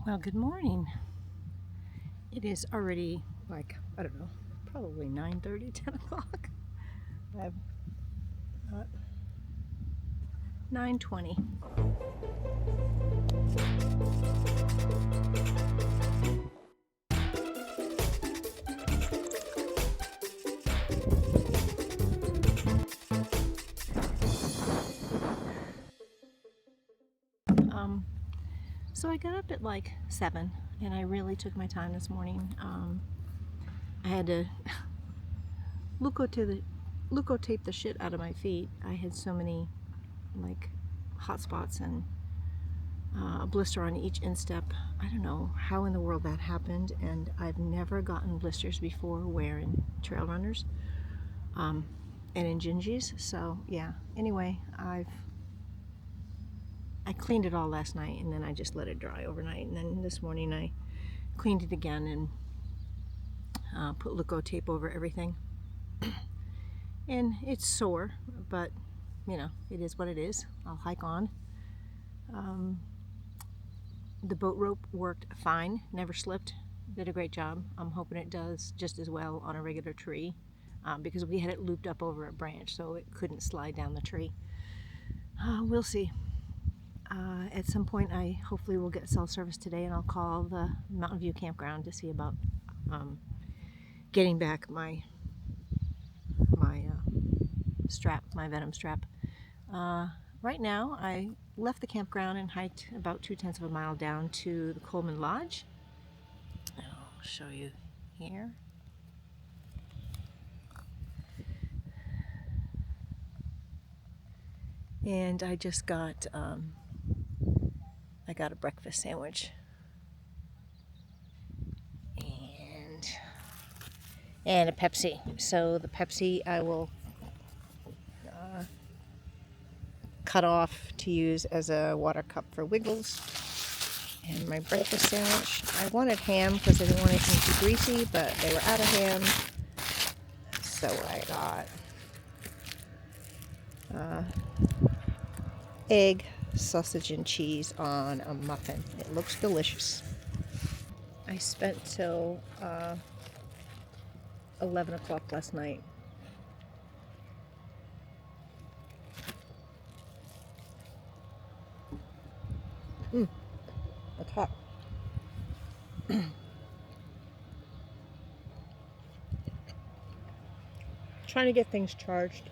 Well, good morning. It is already like, I don't know, probably 9:30, 10 o'clock. I've got 9:20. So I got up at like 7 and I really took my time this morning. I had to tape the shit out of my feet. I had so many like hot spots and a blister on each instep. I don't know how in the world that happened, and I've never gotten blisters before wearing trail runners and in gingies. So yeah, anyway, I cleaned it all last night and then I just let it dry overnight, and then this morning I cleaned it again and put Luco tape over everything. And it's sore, but you know, it is what it is. I'll hike on. The boat rope worked fine, never slipped, did a great job. I'm hoping it does just as well on a regular tree, because we had it looped up over a branch so it couldn't slide down the tree. We'll see. At some point I hopefully will get cell service today, and I'll call the Mountain View campground to see about getting back my strap, my Venom strap. Right now I left the campground and hiked about 2/10 of a mile down to the Coleman Lodge. I'll show you here. And I just got I got a breakfast sandwich and a Pepsi. So the Pepsi I will cut off to use as a water cup for Wiggles. And my breakfast sandwich, I wanted ham because I didn't want anything too greasy, but they were out of ham, so I got egg, sausage, and cheese on a muffin. It looks delicious. I spent till 11 o'clock last night. That's hot. Trying to get things charged.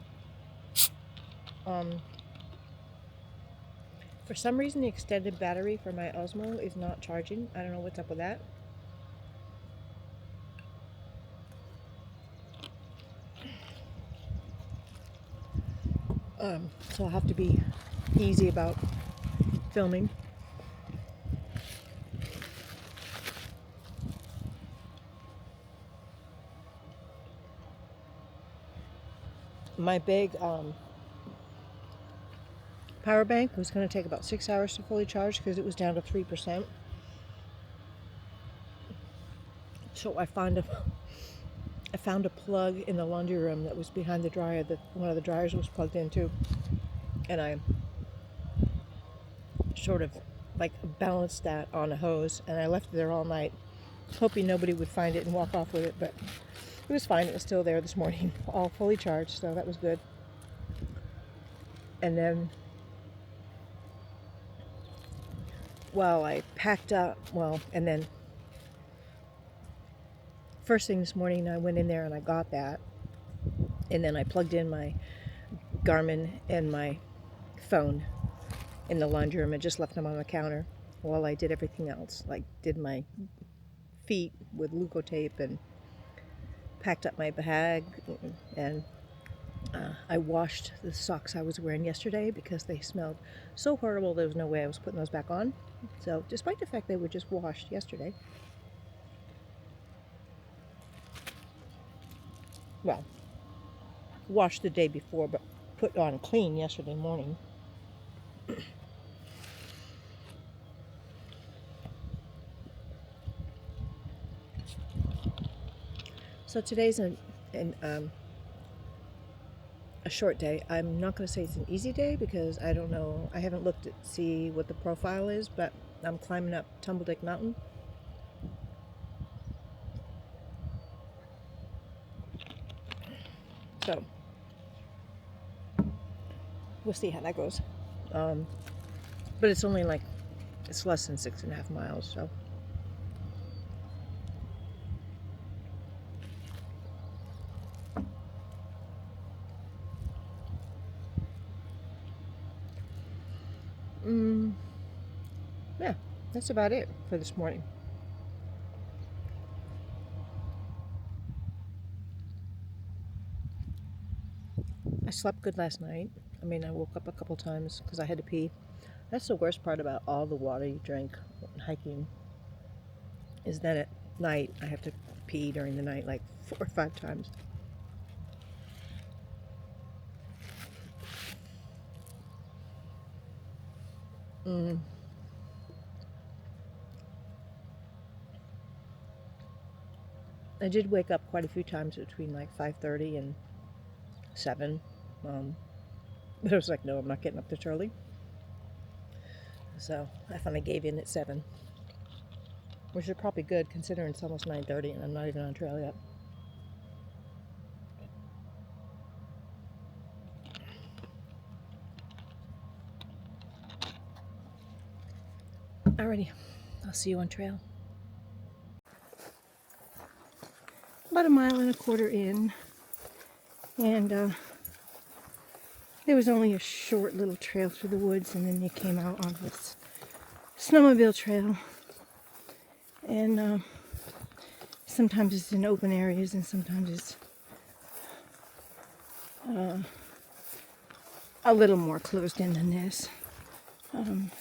For some reason, the extended battery for my Osmo is not charging. I don't know what's up with that. So I'll have to be easy about filming. My big power bank was going to take about 6 hours to fully charge because it was down to 3%. So I found a plug in the laundry room that was behind the dryer that one of the dryers was plugged into, and I sort of like balanced that on a hose, and I left it there all night hoping nobody would find it and walk off with it, but it was fine. It was still there this morning, all fully charged, so that was good. And then while I packed up, and then first thing this morning I went in there and I got that, and then I plugged in my Garmin and my phone in the laundry room and just left them on the counter while I did everything else, like did my feet with Luco tape and packed up my bag, and I washed the socks I was wearing yesterday because they smelled so horrible there was no way I was putting those back on. So despite the fact they were just washed yesterday, well, washed the day before but put on clean yesterday morning. So today's a short day. I'm not going to say it's an easy day because I don't know. I haven't looked at see what the profile is, but I'm climbing up Tumble Dick Mountain. So we'll see how that goes. But it's only like, it's less than 6.5 miles, so. Yeah, that's about it for this morning. I slept good last night. I mean, I woke up a couple times because I had to pee. That's the worst part about all the water you drink hiking, is that at night I have to pee during the night like 4 or 5 times. I did wake up quite a few times between like 5:30 and 7. But I was like, no, I'm not getting up this early. So I finally gave in at 7, which is probably good considering it's almost 9:30 and I'm not even on trail yet. Alrighty, I'll see you on trail. About 1.25 miles in, and there was only a short little trail through the woods, and then you came out on this snowmobile trail. And sometimes it's in open areas, and sometimes it's a little more closed in than this.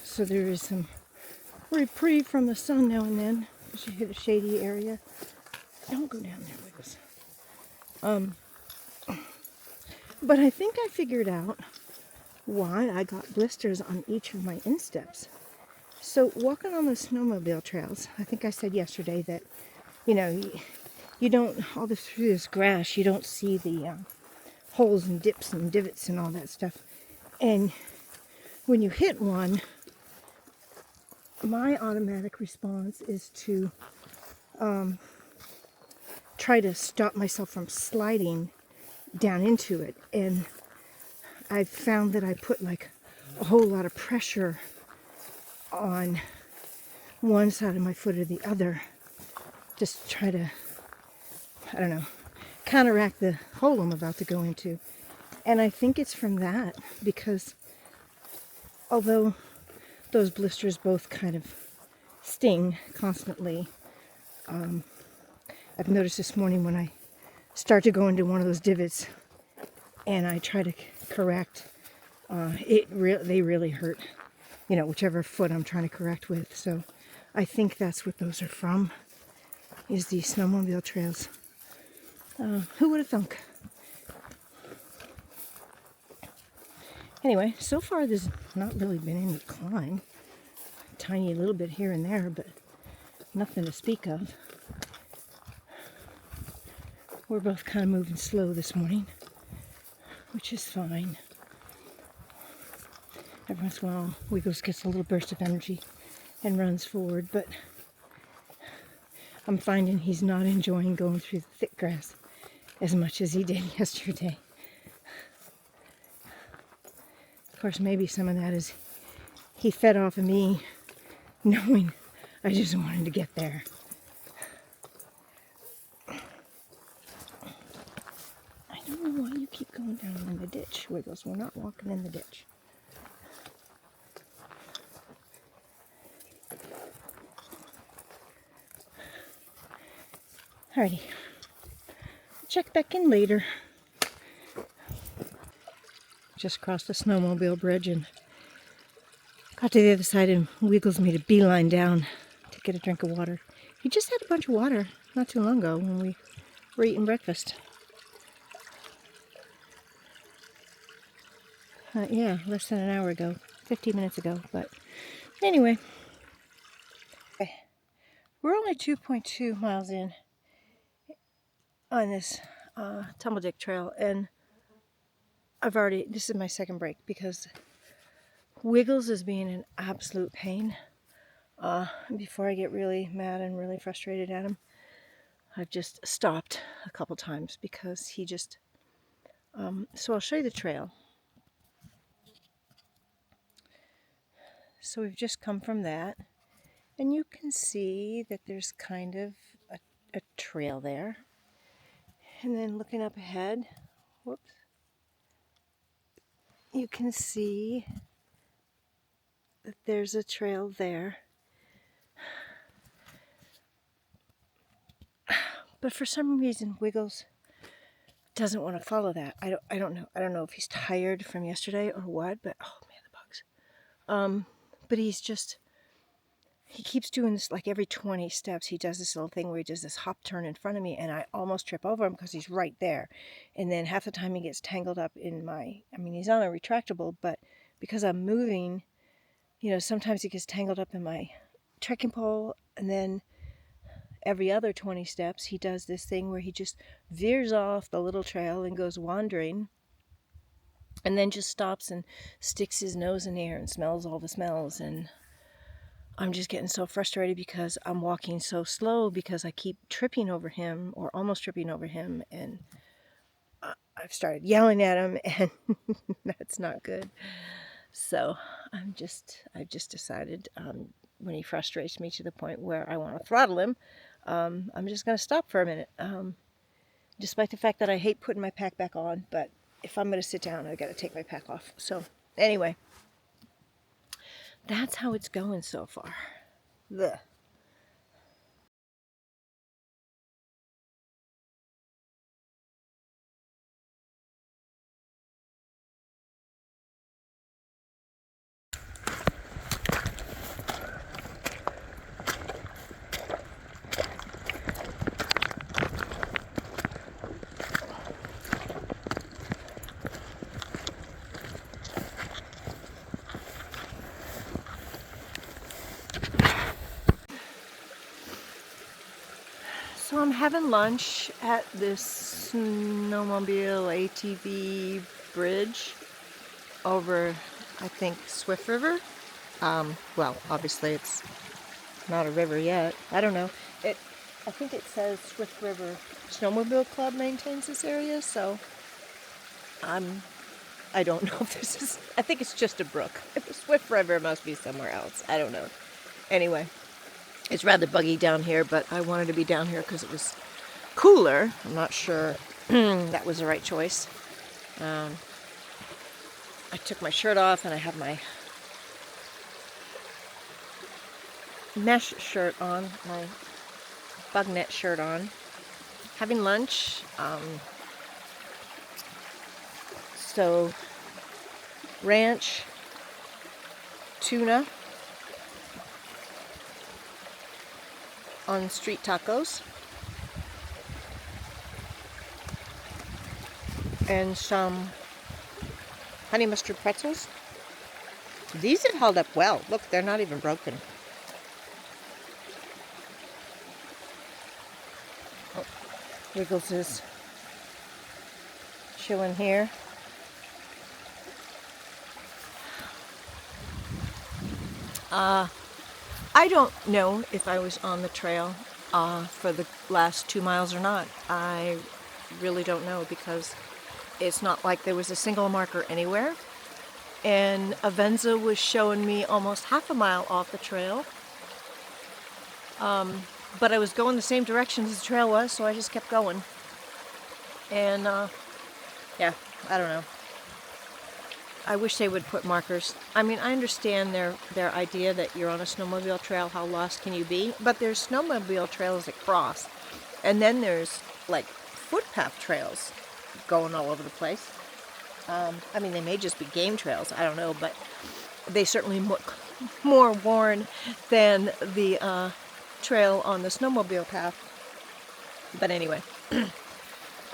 So there is some reprieve from the sun now and then as you hit a shady area. Don't go down there with us. But I think I figured out why I got blisters on each of my insteps. So walking on the snowmobile trails, I think I said yesterday that, you know, you don't, all this through this grass, you don't see the holes and dips and divots and all that stuff. And when you hit one, my automatic response is to try to stop myself from sliding down into it. And I found that I put like a whole lot of pressure on one side of my foot or the other, just to try to, I don't know, counteract the hole I'm about to go into. And I think it's from that, because although those blisters both kind of sting constantly, I've noticed this morning when I start to go into one of those divots and I try to correct, they really hurt, you know, whichever foot I'm trying to correct with. So I think that's what those are from, is these snowmobile trails. Who would have thunk? Anyway, so far there's not really been any climb. A tiny little bit here and there, but nothing to speak of. We're both kind of moving slow this morning, which is fine. Every once in a while, Wiggles gets a little burst of energy and runs forward, but I'm finding he's not enjoying going through the thick grass as much as he did yesterday. Of course, maybe some of that is he fed off of me knowing I just wanted to get there. I don't know why you keep going down in the ditch, Wiggles. We're not walking in the ditch. Alrighty. Check back in later. Just crossed the snowmobile bridge and got to the other side, and Wiggles made a beeline down to get a drink of water. He just had a bunch of water not too long ago when we were eating breakfast. Yeah, less than an hour ago, 15 minutes ago, but anyway. Okay. We're only 2.2 miles in on this Tumble Dick Trail, and this is my second break because Wiggles is being an absolute pain. Before I get really mad and really frustrated at him, I've just stopped a couple times because he just... so I'll show you the trail. So we've just come from that, and you can see that there's kind of a trail there. And then looking up ahead, whoops, you can see that there's a trail there. But for some reason, Wiggles doesn't want to follow that. I don't know. I don't know if he's tired from yesterday or what, but oh man, the bugs. But he keeps doing this. Like every 20 steps, he does this little thing where he does this hop turn in front of me, and I almost trip over him because he's right there. And then half the time he gets tangled up in my, I mean, he's on a retractable, but because I'm moving, you know, sometimes he gets tangled up in my trekking pole, and then every other 20 steps, he does this thing where he just veers off the little trail and goes wandering, and then just stops and sticks his nose in the air and smells all the smells. And I'm just getting so frustrated because I'm walking so slow because I keep tripping over him, or almost tripping over him, and I've started yelling at him, and that's not good. So I've just decided, when he frustrates me to the point where I want to throttle him, I'm just going to stop for a minute. Despite the fact that I hate putting my pack back on, but if I'm going to sit down, I've got to take my pack off. So anyway, that's how it's going so far. Ugh. So I'm having lunch at this snowmobile ATV bridge over, I think, Swift River. Well, obviously it's not a river yet. I don't know. I think it says Swift River Snowmobile Club maintains this area, so I don't know if this is... I think it's just a brook. Swift River must be somewhere else. I don't know. Anyway, it's rather buggy down here, but I wanted to be down here because it was cooler. I'm not sure that was the right choice. I took my shirt off, and I have my mesh shirt on, my bug net shirt on. Having lunch. So, ranch, tuna on street tacos, and some honey mustard pretzels. These have held up well. Look, they're not even broken. Oh, Wiggles is chilling here. I don't know if I was on the trail for the last 2 miles or not. I really don't know, because it's not like there was a single marker anywhere. And Avenza was showing me almost half a mile off the trail. But I was going the same direction as the trail was, so I just kept going. And yeah, I don't know. I wish they would put markers. I mean, I understand their idea that you're on a snowmobile trail, how lost can you be? But there's snowmobile trails that cross. And then there's, like, footpath trails going all over the place. I mean, they may just be game trails, I don't know, but they certainly look more worn than the trail on the snowmobile path. But anyway,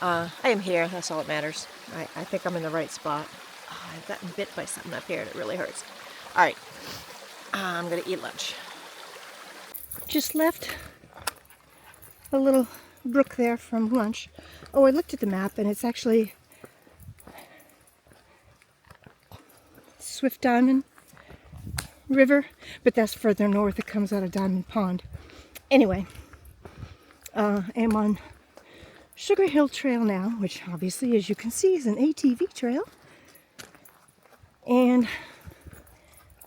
I am here, that's all that matters. I think I'm in the right spot. I've gotten bit by something up here and it really hurts. Alright, I'm gonna eat lunch. Just left a little brook there from lunch. Oh, I looked at the map and it's actually Swift Diamond. River, but that's further north. It comes out of Diamond Pond. Anyway, I'm on Sugar Hill Trail now, which obviously, as you can see, is an ATV trail. And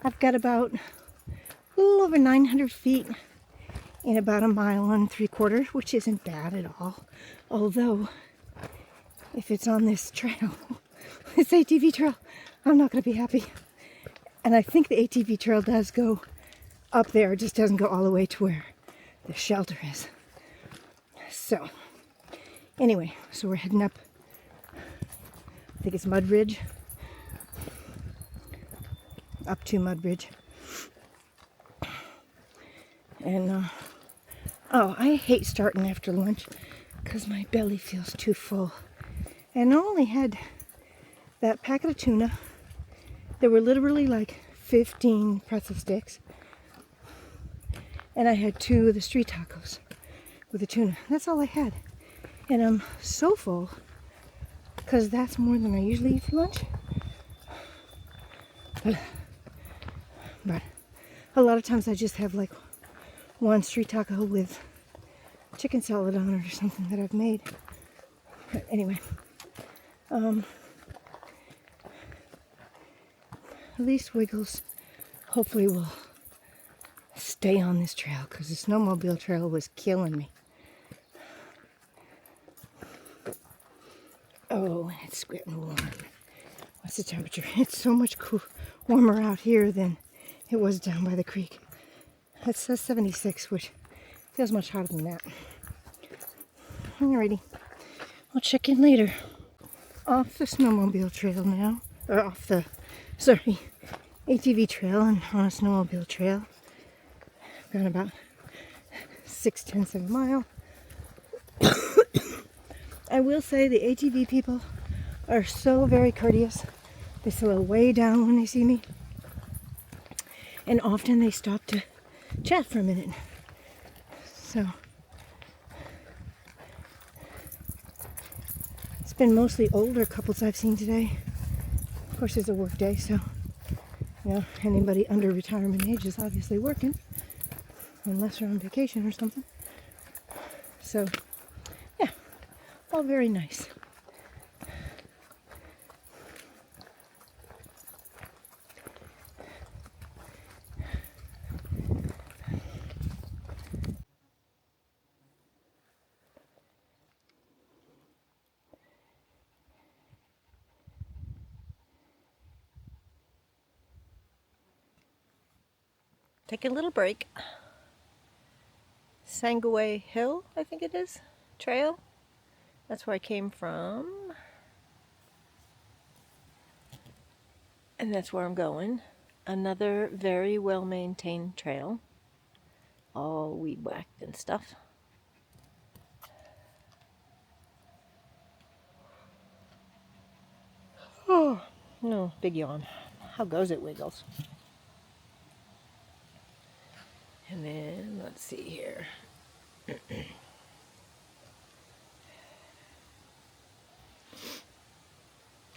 I've got about a little over 900 feet in about 1.75 miles, which isn't bad at all. Although, if it's on this trail, this ATV trail, I'm not going to be happy. And I think the ATV trail does go up there, it just doesn't go all the way to where the shelter is. So, anyway, so we're heading up, I think it's Mud Ridge, up to Mud Ridge. And, oh, I hate starting after lunch because my belly feels too full. And I only had that packet of tuna. There were literally like 15 pretzel sticks. And I had 2 of the street tacos with the tuna. That's all I had. And I'm so full because that's more than I usually eat for lunch. But a lot of times I just have like 1 street taco with chicken salad on it or something that I've made. But anyway, at least Wiggles hopefully will stay on this trail because the snowmobile trail was killing me. Oh, and it's getting warm. What's the temperature? It's so much warmer out here than it was down by the creek. It says 76, which feels much hotter than that. Alrighty, I'll check in later. Off the snowmobile trail now, or off the, sorry, ATV trail and on a snowmobile trail. Got about 6/10 of a mile. I will say the ATV people are so very courteous. They slow way down when they see me. And often they stop to chat for a minute. So it's been mostly older couples I've seen today. Of course, it's a work day, so you know, anybody under retirement age is obviously working, unless they're on vacation or something. So yeah, all very nice. Take a little break. Sanguinary Hill, I think it is, Trail. That's where I came from. And that's where I'm going. Another very well maintained trail. All weed whacked and stuff. Oh, no, big yawn. How goes it, Wiggles? And then, let's see here.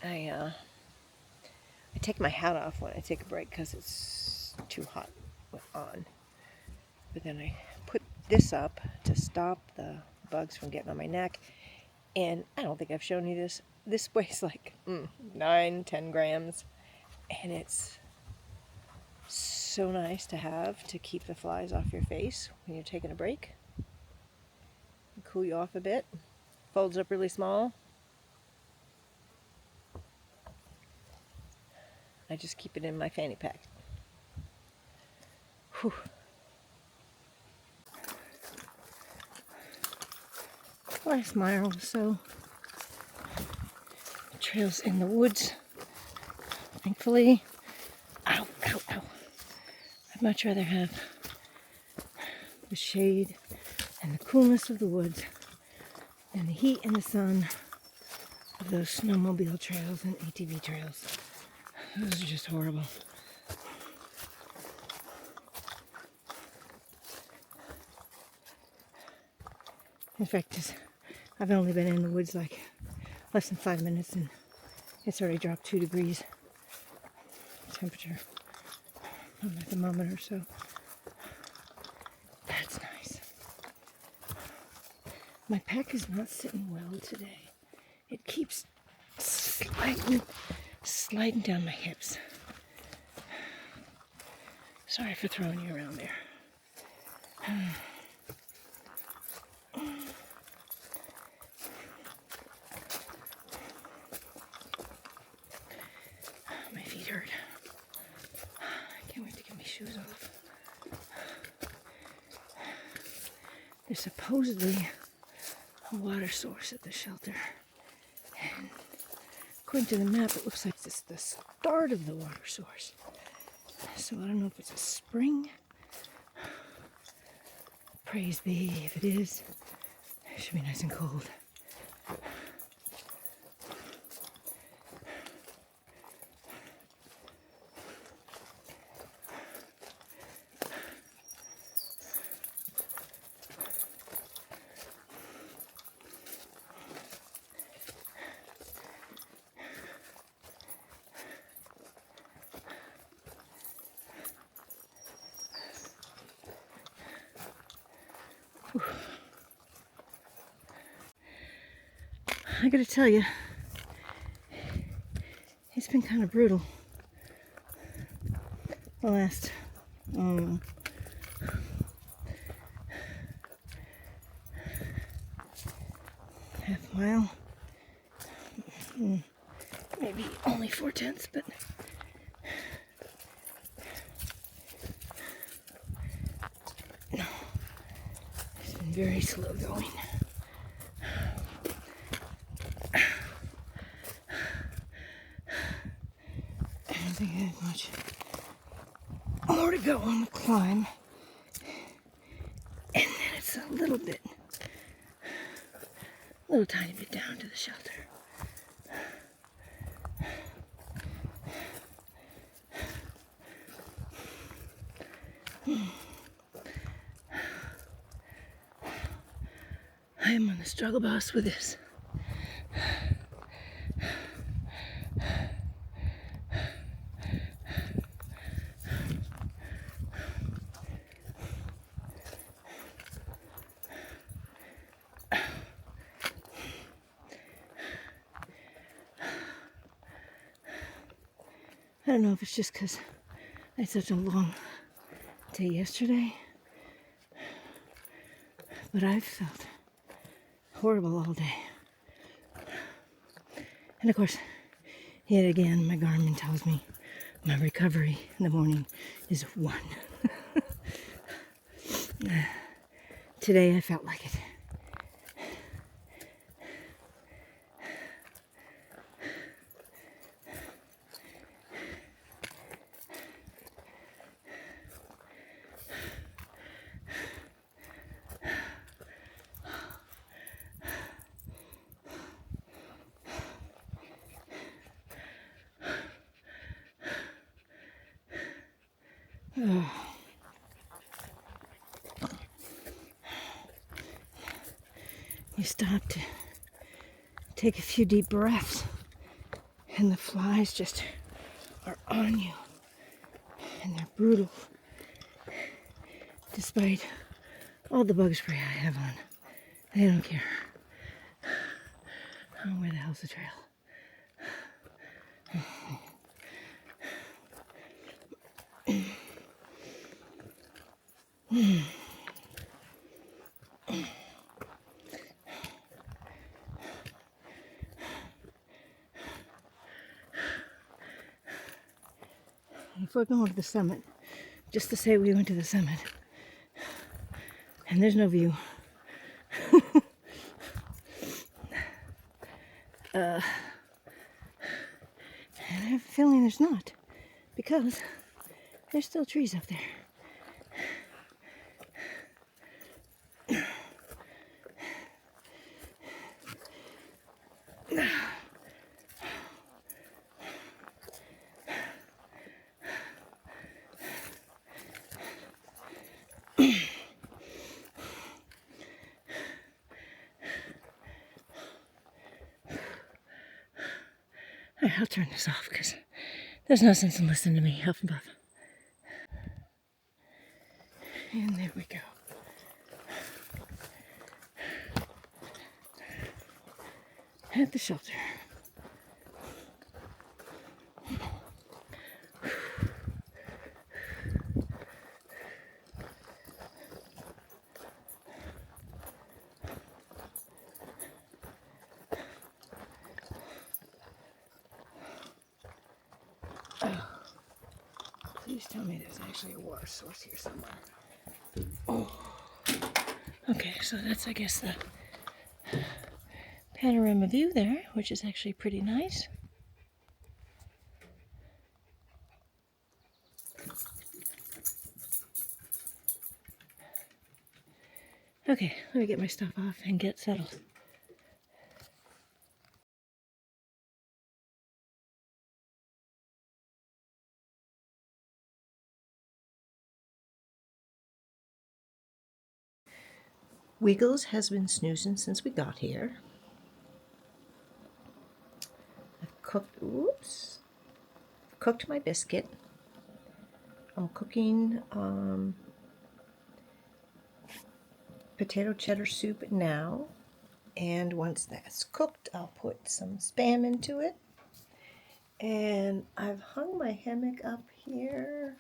I take my hat off when I take a break because it's too hot on. But then I put this up to stop the bugs from getting on my neck. And I don't think I've shown you this. This weighs like 9-10 grams. And it's so nice to have to keep the flies off your face when you're taking a break. Cool you off a bit. Folds up really small. I just keep it in my fanny pack. Whew. Last mile or so. Trails in the woods. Thankfully. Ow, ow, ow. I'd much rather have the shade and the coolness of the woods than the heat and the sun of those snowmobile trails and ATV trails. Those are just horrible. In fact, I've only been in the woods like less than 5 minutes and it's already dropped 2 degrees temperature. on the thermometer, so that's nice. My pack is not sitting well today. It keeps sliding down my hips. Sorry for throwing you around there. My feet hurt. I can't wait to get my shoes off. There's supposedly a water source at the shelter. And according to the map, it looks like it's the start of the water source. So I don't know if it's a spring. Praise be if it is. It should be nice and cold. I gotta tell you, it's been kind of brutal the last half mile, maybe only 4/10, but no, it's been very slow going. I don't think I have much more to go on the climb, and then it's a little tiny bit down to the shelter. I am on the struggle bus with this. I don't know if it's just because I had such a long day yesterday, but I've felt horrible all day. And of course, yet again, my Garmin tells me my recovery in the morning is 1. Today I felt like it. You stop to take a few deep breaths, and the flies just are on you, and they're brutal. Despite all the bug spray I have on, they don't care. Oh, where the hell's the trail? If we're going to the summit, just to say we went to the summit, and there's no view. And I have a feeling there's not, because there's still trees up there. Alright, I'll turn this off because there's no sense in listening to me huff and puff. at the shelter. Please tell me there's actually a water source here somewhere. Oh. Okay, so that's, I guess, the panorama view there, which is actually pretty nice. Okay, let me get my stuff off and get settled. Wiggles has been snoozing since we got here. I've cooked my biscuit. I'm cooking potato cheddar soup now, and once that's cooked, I'll put some Spam into it. And I've hung my hammock up here,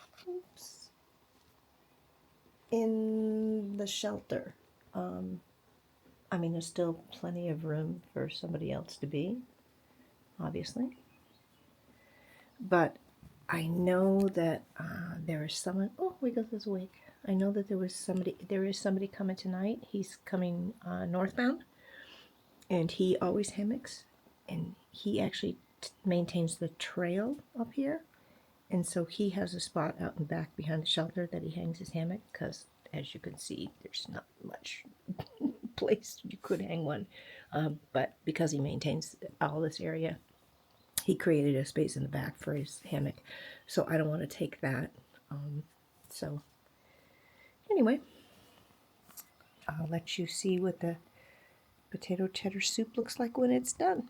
in the shelter. I mean, there's still plenty of room for somebody else to be, obviously. But I know that there is someone. Oh, Wiggles is awake. I know that there is somebody coming tonight. He's coming northbound, and he always hammocks, and he actually maintains the trail up here, and so he has a spot out in back behind the shelter that he hangs his hammock, because as you can see, there's not much place you could hang one, but because he maintains all this area, he created a space in the back for his hammock, so I don't want to take that. So anyway, I'll let you see what the potato cheddar soup looks like when it's done.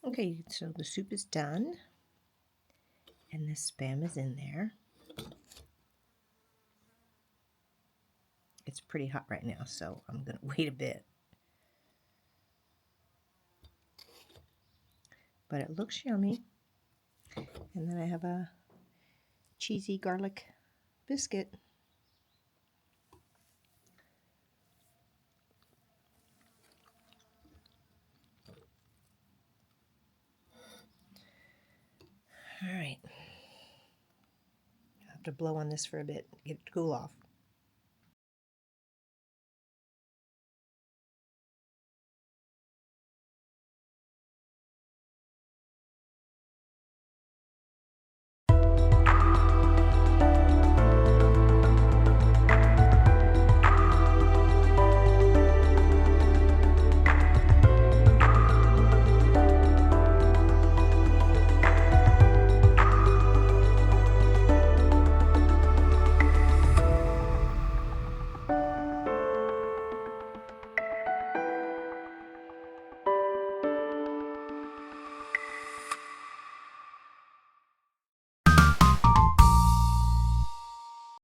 Okay, so the soup is done, and the Spam is in there. It's pretty hot right now, so I'm going to wait a bit. But it looks yummy. And then I have a cheesy garlic biscuit. All right. I have to blow on this for a bit, get it to cool off.